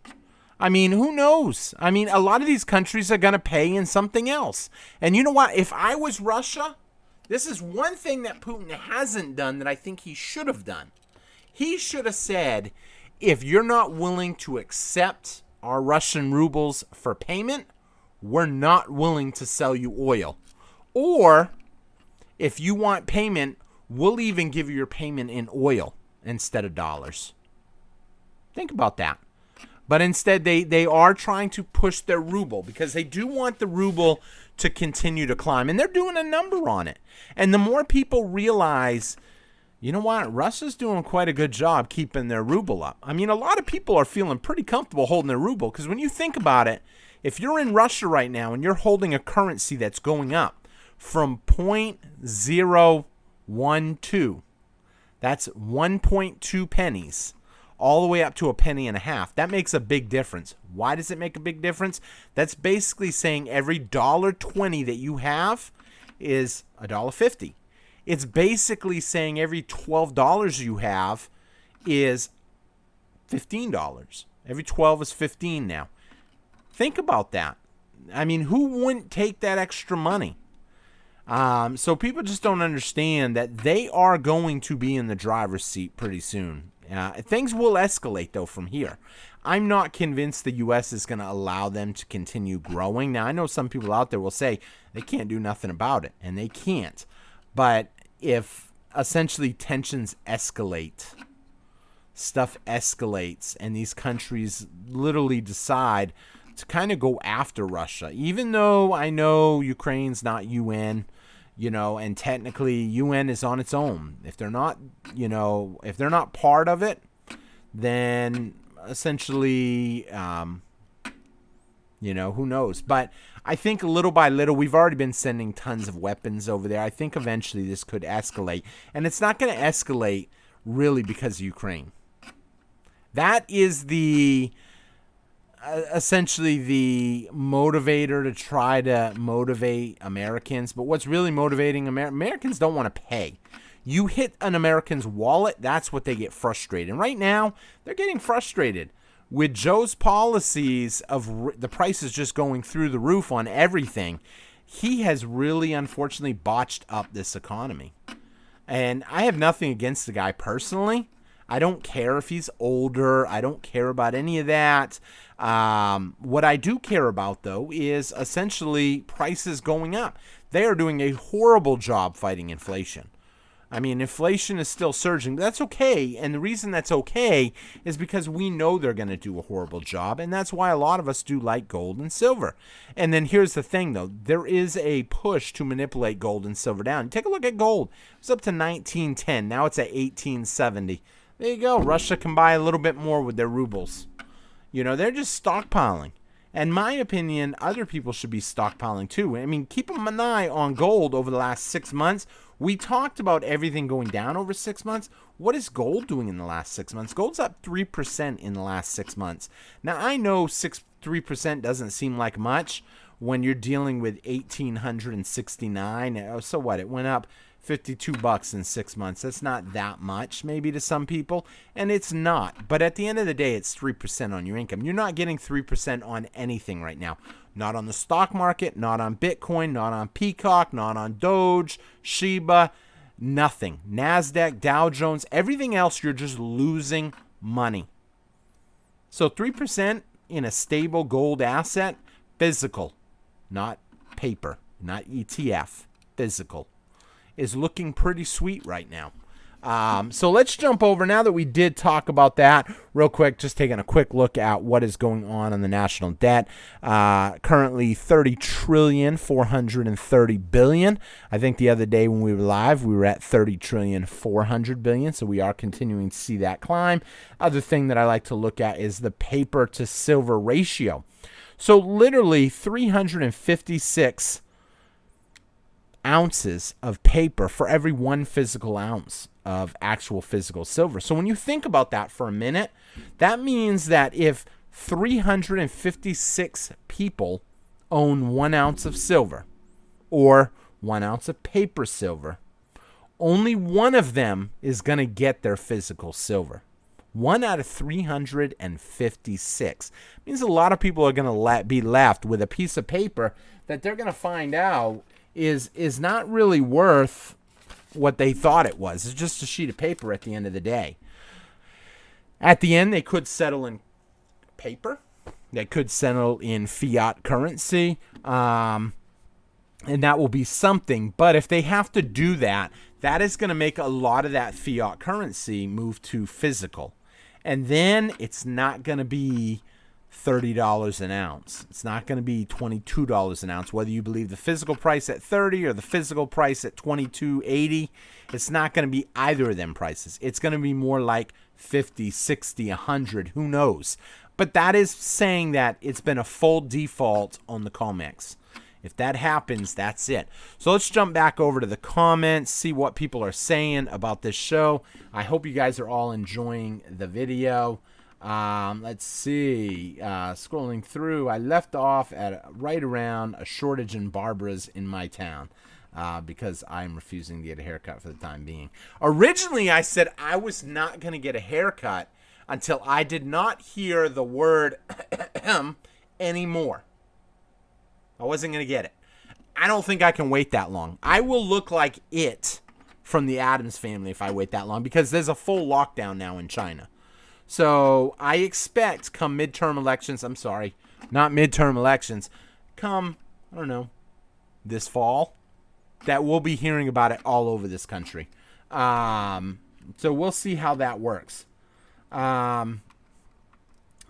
I mean, who knows? I mean, a lot of these countries are going to pay in something else. And you know what? If I was Russia, this is one thing that Putin hasn't done that I think he should have done. He should have said, if you're not willing to accept our Russian rubles for payment, we're not willing to sell you oil. Or, if you want payment, we'll even give you your payment in oil instead of dollars. Think about that. But instead, they are trying to push their ruble because they do want the ruble to continue to climb. And they're doing a number on it. And the more people realize, you know what, Russia's doing quite a good job keeping their ruble up. I mean, a lot of people are feeling pretty comfortable holding their ruble because when you think about it, if you're in Russia right now and you're holding a currency that's going up from 0.012, that's 1.2 pennies, all the way up to a penny and a half. That makes a big difference. Why does it make a big difference? That's basically saying every $1.20 that you have is $1.50. It's basically saying every $12 you have is $15. Every 12 is 15 now. Think about that. I mean, who wouldn't take that extra money? So people just don't understand that they are going to be in the driver's seat pretty soon. Things will escalate, though, from here. I'm not convinced the U.S. is going to allow them to continue growing. Now, I know some people out there will say they can't do nothing about it, and they can't. But if essentially tensions escalate, stuff escalates, and these countries literally decide to kind of go after Russia, even though I know Ukraine's not UN, and technically UN is on its own. If they're not, if they're not part of it, then essentially, who knows? But I think little by little, we've already been sending tons of weapons over there. I think eventually this could escalate, and it's not going to escalate really because of Ukraine. That is essentially the motivator to try to motivate Americans. But what's really motivating Americans don't want to pay. You hit an American's wallet, that's what they get frustrated. And right now, they're getting frustrated with Joe's policies of the prices just going through the roof on everything. He has really, unfortunately, botched up this economy. And I have nothing against the guy personally. I don't care if he's older. I don't care about any of that. What I do care about, though, is essentially prices going up. They are doing a horrible job fighting inflation. I mean, inflation is still surging. That's okay. And the reason that's okay is because we know they're going to do a horrible job. And that's why a lot of us do like gold and silver. And then here's the thing, though. There is a push to manipulate gold and silver down. Take a look at gold. It's up to 1910. Now it's at 1870. There you go. Russia can buy a little bit more with their rubles. They're just stockpiling. And my opinion, other people should be stockpiling too. I mean, keep an eye on gold over the last 6 months. We talked about everything going down over 6 months. What is gold doing in the last 6 months? Gold's up 3% in the last 6 months. Now, I know 3% doesn't seem like much when you're dealing with 1,869. So what? It went up $52 in 6 months. That's not that much, maybe to some people, and it's not. But at the end of the day, it's 3% on your income. You're not getting 3% on anything right now. Not on the stock market, not on Bitcoin, not on Peacock, not on Doge, Shiba, nothing. NASDAQ, Dow Jones, everything else, you're just losing money. So 3% in a stable gold asset, physical, not paper, not ETF, physical, is looking pretty sweet right now. So let's jump over, now that we did talk about that real quick, just taking a quick look at what is going on the national debt. Currently $30,430,000,000,000. I think the other day when we were live, we were at $30,400,000,000,000. So we are continuing to see that climb. Other thing that I like to look at is the paper to silver ratio. So literally 356 ounces of paper for every 1 physical ounce of actual physical silver. So when you think about that for a minute, that means that if 356 people own 1 ounce of silver or 1 ounce of paper silver, only one of them is going to get their physical silver. 1 out of 356 means a lot of people are going to be left with a piece of paper that they're going to find out is not really worth what they thought it was. It's just a sheet of paper at the end of the day. At the end, they could settle in paper. They could settle in fiat currency. And that will be something. But if they have to do that, that is going to make a lot of that fiat currency move to physical. And then it's not going to be $30 an ounce. It's not going to be $22 an ounce, whether you believe the physical price at 30 or the physical price at 22.80. It's not going to be either of them prices. It's going to be more like 50, 60, 100, who knows. But that is saying that it's been a full default on the COMEX. If that happens, that's it. So let's jump back over to the comments, see what people are saying about this show. I hope you guys are all enjoying the video. Let's see. Scrolling through, I left off at right around a shortage in Barbara's in my town. Because I'm refusing to get a haircut for the time being. Originally, I said I was not going to get a haircut until I did not hear the word anymore. I wasn't going to get it. I don't think I can wait that long. I will look like it from the Addams Family if I wait that long, because there's a full lockdown now in China. So I expect come midterm elections, I'm sorry, not midterm elections, come, I don't know, this fall, that we'll be hearing about it all over this country. So we'll see how that works.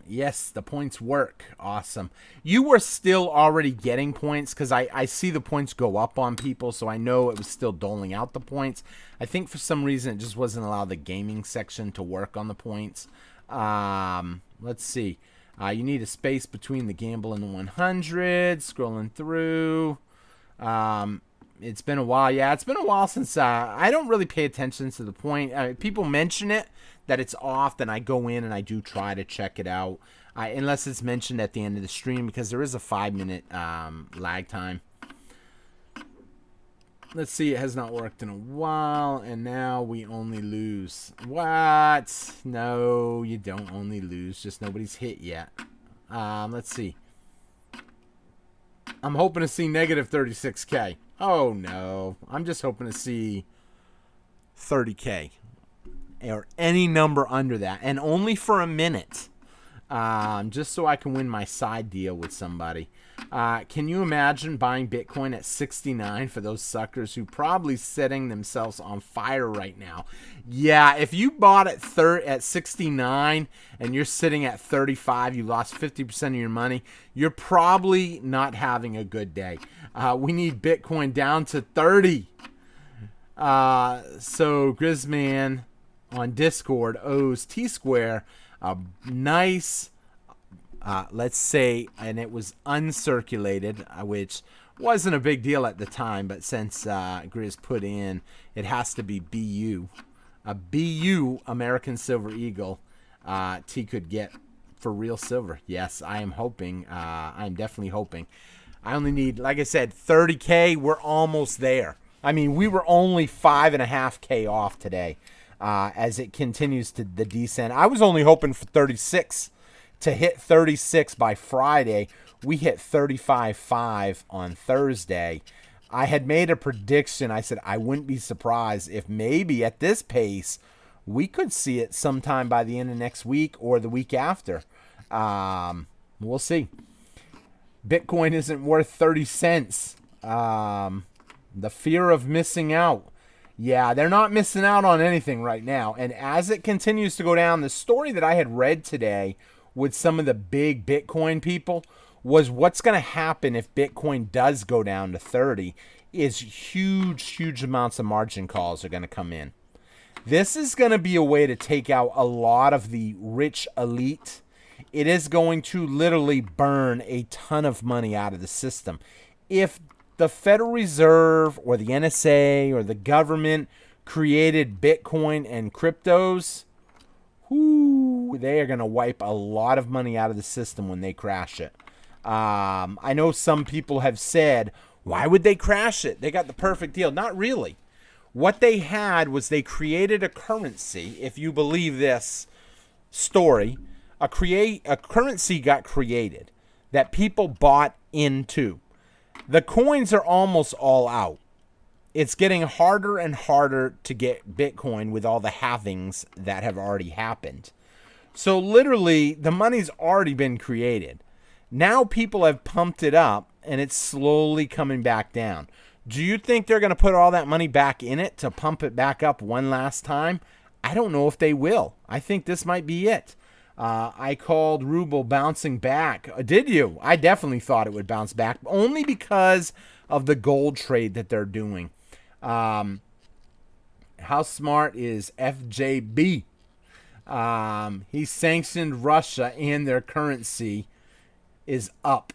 Yes, the points work. Awesome. You were still already getting points because I see the points go up on people, so I know it was still doling out the points. I think for some reason it just wasn't allowed the gaming section to work on the points. Let's see. You need a space between the gamble and the 100. Scrolling through. It's been a while. Yeah, it's been a while since I don't really pay attention to the point. People mention it, that it's off, then I go in and I do try to check it out. Unless it's mentioned at the end of the stream, because there is a 5-minute lag time. Let's see, it has not worked in a while, and now we only lose. What? No, you don't only lose, just nobody's hit yet. Let's see. I'm hoping to see negative 36K. Oh, no. I'm just hoping to see 30K or any number under that, and only for a minute, just so I can win my side deal with somebody. Can you imagine buying Bitcoin at 69 for those suckers who probably setting themselves on fire right now? Yeah, if you bought at 69 and you're sitting at 35, you lost 50% of your money, you're probably not having a good day. We need Bitcoin down to 30. So Grizzman on Discord owes T-Square a nice, let's say, and it was uncirculated, which wasn't a big deal at the time, but since Grizz put in, it has to be BU. A BU American Silver Eagle T could get for real silver. Yes, I am hoping. I'm definitely hoping. I only need, like I said, 30K. We're almost there. I mean, we were only 5.5K off today as it continues to the descent. I was only hoping for 36 to hit 36 by Friday. We hit 35.5 on Thursday. I had made a prediction. I said I wouldn't be surprised if maybe at this pace we could see it sometime by the end of next week or the week after. We'll see. Bitcoin isn't worth 30 cents. The fear of missing out. Yeah, they're not missing out on anything right now. And as it continues to go down, the story that I had read today with some of the big Bitcoin people was what's going to happen if Bitcoin does go down to 30 is huge amounts of margin calls are going to come in. This is going to be a way to take out a lot of the rich elite. It is going to literally burn a ton of money out of the system. If the Federal Reserve or the NSA or the government created Bitcoin and cryptos, they are going to wipe a lot of money out of the system when they crash it. I know some people have said, why would they crash it? They got the perfect deal. Not really. What they had was they created a currency, if you believe this story. A currency got created that people bought into. The coins are almost all out. It's getting harder and harder to get Bitcoin with all the halvings that have already happened. So literally, the money's already been created. Now people have pumped it up, and it's slowly coming back down. Do you think they're going to put all that money back in it to pump it back up one last time? I don't know if they will. I think this might be it. I called Ruble bouncing back. Did you? I definitely thought it would bounce back, only because of the gold trade that they're doing. How smart is FJB? He sanctioned Russia and their currency is up.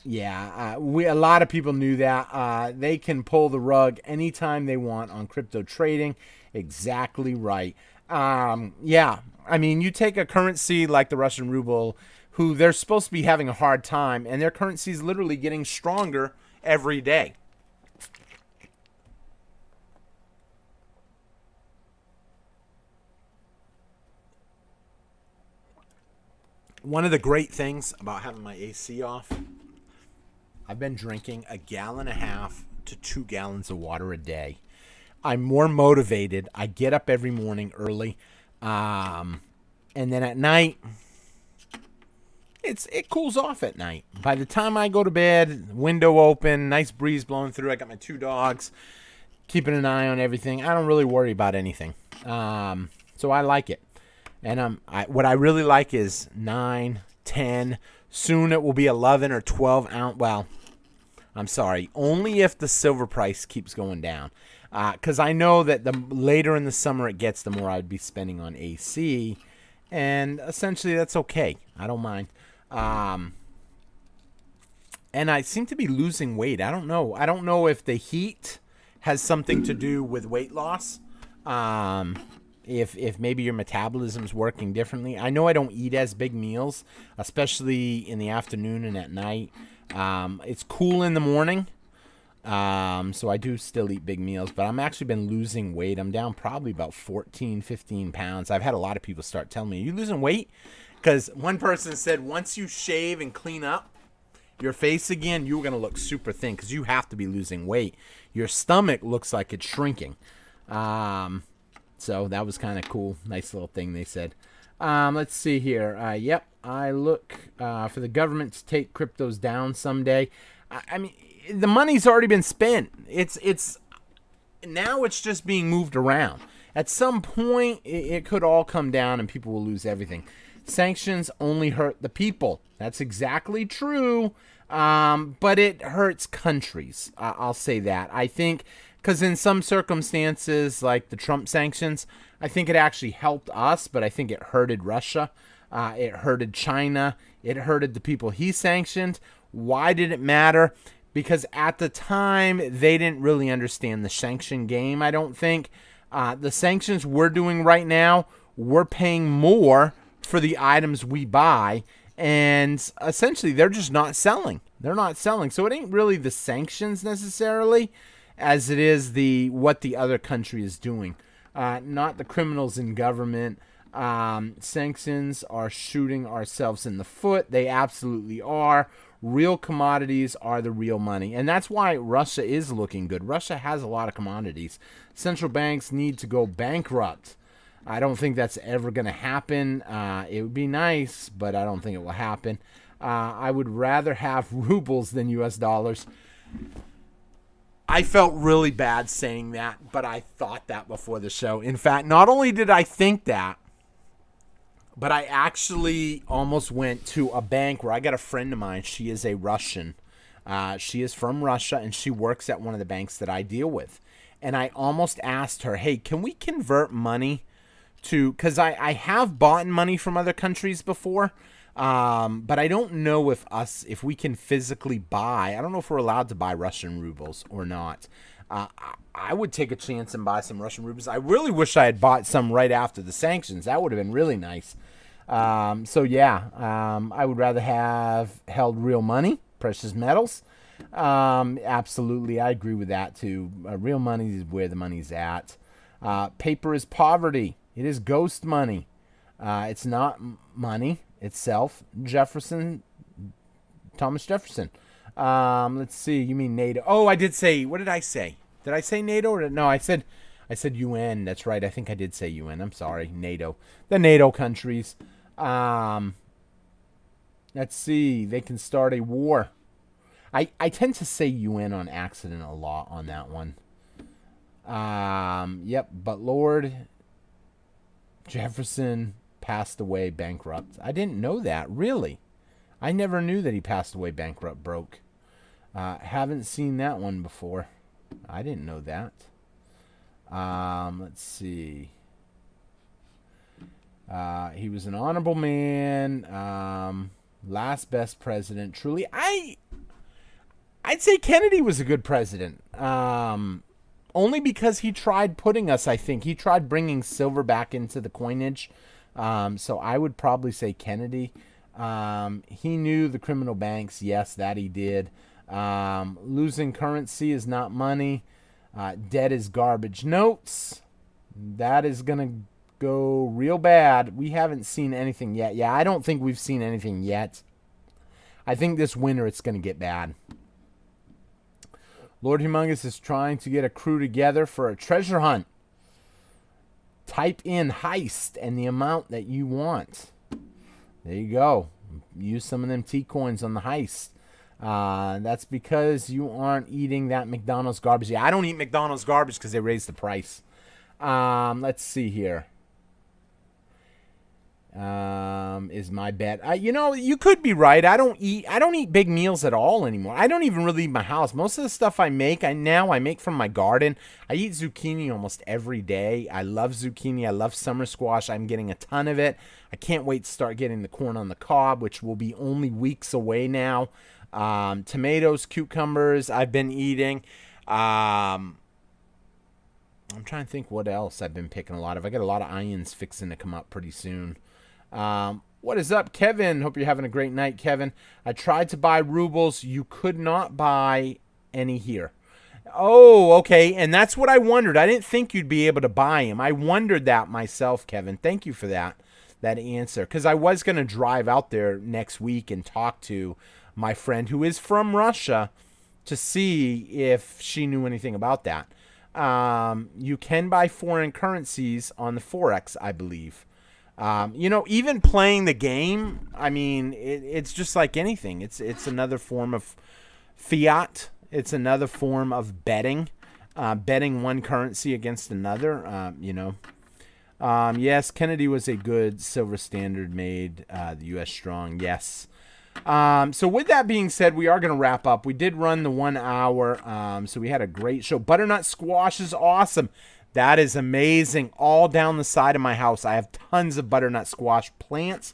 Yeah, a lot of people knew that. They can pull the rug anytime they want on crypto trading. Exactly right. Yeah, I mean, you take a currency like the Russian ruble, who they're supposed to be having a hard time, and their currency is literally getting stronger every day. One of the great things about having my AC off, I've been drinking a gallon and a half to 2 gallons of water a day. I'm more motivated. I get up every morning early, and then at night, it cools off at night. By the time I go to bed, window open, nice breeze blowing through. I got my 2 dogs, keeping an eye on everything. I don't really worry about anything, so I like it. And what I really like is 9, 10. Soon it will be 11 or 12 ounce. Well, I'm sorry, only if the silver price keeps going down. Because I know that the later in the summer it gets, the more I'd be spending on AC. And essentially that's okay. I don't mind. And I seem to be losing weight. I don't know. I don't know if the heat has something to do with weight loss. If maybe your metabolism's working differently. I know I don't eat as big meals, especially in the afternoon and at night. It's cool in the morning, so I do still eat big meals, but I'm actually been losing weight. I'm down probably about 14, 15 pounds. I've had a lot of people start telling me, are you losing weight? Because one person said once you shave and clean up your face again, you're going to look super thin because you have to be losing weight. Your stomach looks like it's shrinking. So that was kind of cool. Nice little thing they said. Let's see here. Yep, I look for the government to take cryptos down someday. I mean, the money's already been spent. It's now it's just being moved around. At some point, it could all come down and people will lose everything. Sanctions only hurt the people. That's exactly true. But it hurts countries. I'll say that. I think because in some circumstances, like the Trump sanctions, I think it actually helped us, but I think it hurted Russia. It hurted China. It hurted the people he sanctioned. Why did it matter? Because at the time, they didn't really understand the sanction game, I don't think. The sanctions we're doing right now, we're paying more for the items we buy, and essentially they're just not selling. They're not selling. So it ain't really the sanctions necessarily as it is what the other country is doing. Not the criminals in government. Sanctions are shooting ourselves in the foot. They absolutely are. Real commodities are the real money. And that's why Russia is looking good. Russia has a lot of commodities. Central banks need to go bankrupt. I don't think that's ever going to happen. It would be nice, but I don't think it will happen. I would rather have rubles than US dollars. I felt really bad saying that, but I thought that before the show. In fact, not only did I think that, but I actually almost went to a bank where I got a friend of mine. She is a Russian. She is from Russia, and she works at one of the banks that I deal with. And I almost asked her, hey, can we convert money to, because I have bought money from other countries before, but I don't know if we can physically buy. I don't know if we're allowed to buy Russian rubles or not. I would take a chance and buy some Russian rubles. I really wish I had bought some right after the sanctions. That would have been really nice. So yeah, I would rather have held real money, precious metals. Absolutely, I agree with that too. Real money is where the money's at. Paper is poverty. It is ghost money. It's not money itself. Thomas Jefferson. Let's see. You mean NATO? Oh, I did say. What did I say? Did I say NATO or no? I said UN. That's right. I think I did say UN. I'm sorry. NATO. The NATO countries. Let's see. They can start a war. I tend to say UN on accident a lot on that one. Yep. But Lord Jefferson passed away bankrupt. I didn't know that. Really. I never knew that he passed away bankrupt, broke. Haven't seen that one before. I didn't know that. Let's see. He was an honorable man. Last best president. Truly, I'd say Kennedy was a good president. Only because he tried putting us, I think. He tried bringing silver back into the coinage. So I would probably say Kennedy. He knew the criminal banks. Yes, that he did. Losing currency is not money. Debt is garbage notes. That is going to go real bad. We haven't seen anything yet. Yeah, I don't think we've seen anything yet. I think this winter it's going to get bad. Lord Humongous is trying to get a crew together for a treasure hunt. Type in heist and the amount that you want. There you go. Use some of them T-coins on the heist. That's because you aren't eating that McDonald's garbage. Yeah, I don't eat McDonald's garbage because they raised the price. Let's see here. Is my bet. You could be right. I don't eat big meals at all anymore. I don't even really leave my house. Most of the stuff I make, I make from my garden. I eat zucchini almost every day. I love zucchini. I love summer squash. I'm getting a ton of it. I can't wait to start getting the corn on the cob, which will be only weeks away now. Tomatoes, cucumbers, I've been eating. I'm trying to think what else I've been picking a lot of. I got a lot of onions fixing to come up pretty soon. What is up, Kevin? Hope you're having a great night, Kevin. I tried to buy rubles. You could not buy any here. Oh, okay. And that's what I wondered. I didn't think you'd be able to buy them. I wondered that myself, Kevin. Thank you for that answer. Because I was going to drive out there next week and talk to my friend who is from Russia to see if she knew anything about that. You can buy foreign currencies on the Forex, I believe. Even playing the game, I mean, it's just like anything. It's another form of fiat. It's another form of betting, betting one currency against another. Yes, Kennedy was a good silver standard, made the U.S. strong. Yes. So with that being said, we are going to wrap up. We did run the 1 hour, so we had a great show. Butternut squash is awesome. That is amazing. All down the side of my house, I have tons of butternut squash plants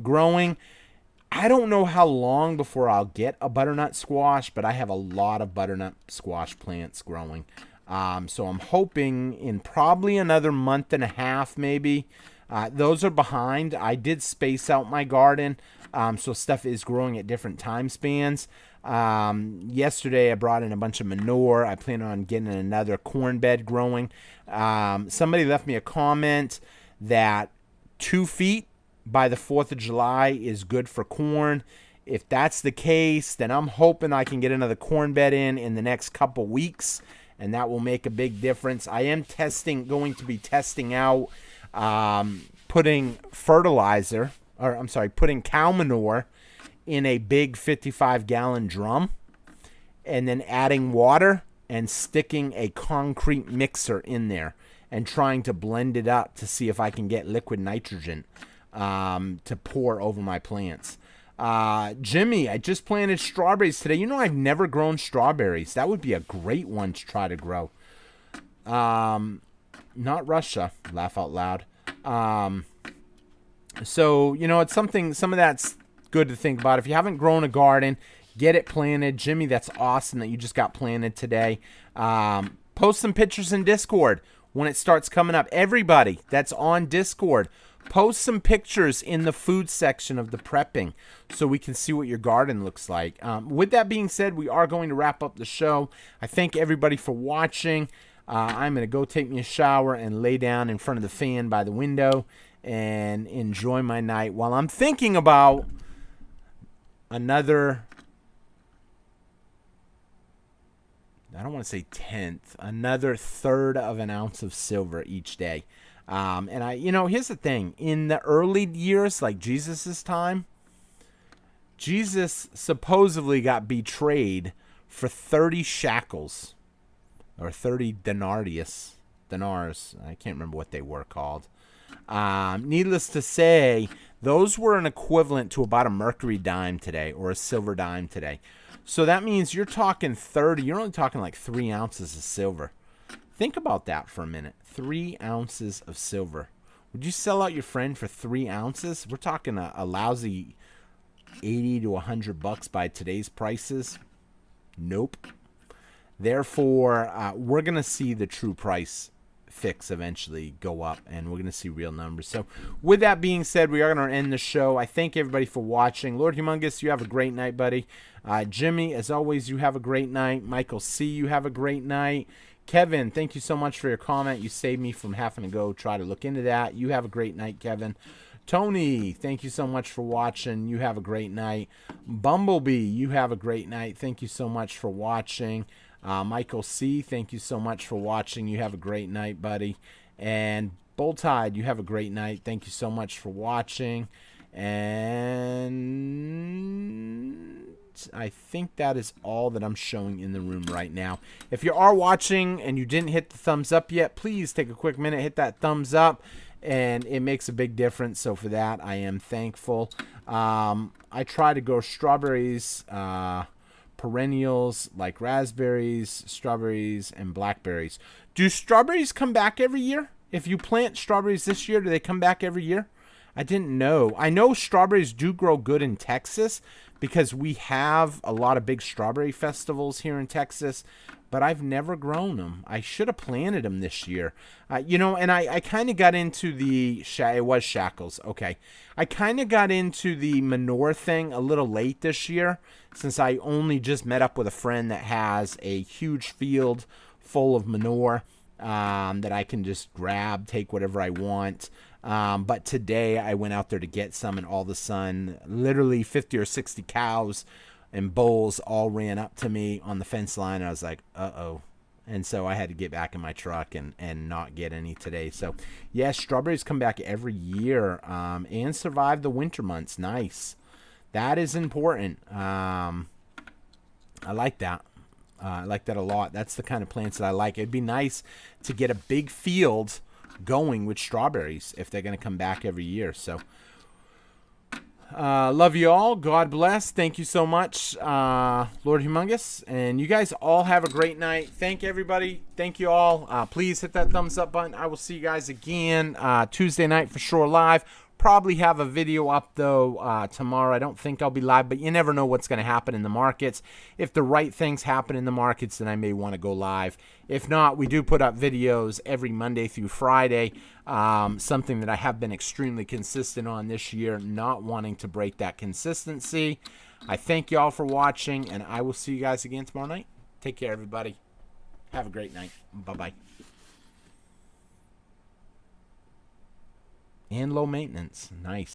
growing. I don't know how long before I'll get a butternut squash, but I have a lot of butternut squash plants growing. So I'm hoping in probably another month and a half, maybe. Those are behind. I did space out my garden, so stuff is growing at different time spans. Yesterday I brought in a bunch of manure. I plan on getting another corn bed growing. Somebody left me a comment that 2 feet by the 4th of July is good for corn. If that's the case, then I'm hoping I can get another corn bed in the next couple weeks, and that will make a big difference. I am going to be testing out putting cow manure in a big 55-gallon drum and then adding water and sticking a concrete mixer in there and trying to blend it up to see if I can get liquid nitrogen to pour over my plants. Jimmy, I just planted strawberries today. I've never grown strawberries. That would be a great one to try to grow. Not Russia, laugh out loud. So, it's something, some of that's good to think about. If you haven't grown a garden, get it planted. Jimmy, that's awesome that you just got planted today. Post some pictures in Discord when it starts coming up. Everybody that's on Discord, post some pictures in the food section of the prepping so we can see what your garden looks like. With that being said, we are going to wrap up the show. I thank everybody for watching. I'm going to go take me a shower and lay down in front of the fan by the window and enjoy my night while I'm thinking about another, I don't want to say 10th, another third of an ounce of silver each day. And here's the thing. In the early years, like Jesus' time, Jesus supposedly got betrayed for 30 shekels or 30 dinars. I can't remember what they were called. Needless to say, those were an equivalent to about a mercury dime today or a silver dime today. So that means you're talking 30. You're only talking like 3 ounces of silver. Think about that for a minute. 3 ounces of silver. Would you sell out your friend for 3 ounces? We're talking a lousy $80 to $100 by today's prices. Nope. Therefore, we're going to see the true price fix eventually go up, and we're going to see real numbers. So with that being said, we are going to end the show. I thank everybody for watching. Lord Humongous, you have a great night, buddy. Jimmy, as always, you have a great night. Michael C., you have a great night. Kevin, thank you so much for your comment. You saved me from having to go try to look into that. You have a great night, Kevin. Tony, thank you so much for watching. You have a great night. Bumblebee, you have a great night. Thank you so much for watching. Michael C., thank you so much for watching. You have a great night, buddy. And Bulltide, you have a great night. Thank you so much for watching. And I think that is all that I'm showing in the room right now. If you are watching and you didn't hit the thumbs up yet, please take a quick minute, hit that thumbs up, and it makes a big difference. So for that, I am thankful. I try to grow strawberries, perennials like raspberries, strawberries, and blackberries. Do strawberries come back every year? If you plant strawberries this year, do they come back every year? I didn't know. I know strawberries do grow good in Texas because we have a lot of big strawberry festivals here in Texas, but I've never grown them. I should have planted them this year. And I kind of got into the, it was Shackles, okay. I kind of got into the manure thing a little late this year since I only just met up with a friend that has a huge field full of manure that I can just grab, take whatever I want. But today I went out there to get some, and all of a sudden, literally 50 or 60 cows and bulls all ran up to me on the fence line. I was like, uh-oh. And so I had to get back in my truck and not get any today. So, yeah, strawberries come back every year and survive the winter months. Nice. That is important. I like that. I like that a lot. That's the kind of plants that I like. It'd be nice to get a big field going with strawberries if they're going to come back every year. So love you all. God bless. Thank you so much, Lord Humongous, and you guys all have a great night. Thank everybody. Thank you all. Please hit that thumbs up button. I will see you guys again Tuesday night for sure live. Probably have a video up though tomorrow. I don't think I'll be live, but you never know what's going to happen in the markets. If the right things happen in the markets, then I may want to go live. If not, we do put up videos every Monday through Friday, something that I have been extremely consistent on this year, not wanting to break that consistency. I thank you all for watching, and I will see you guys again tomorrow night. Take care, everybody. Have a great night. Bye-bye. And low maintenance. Nice.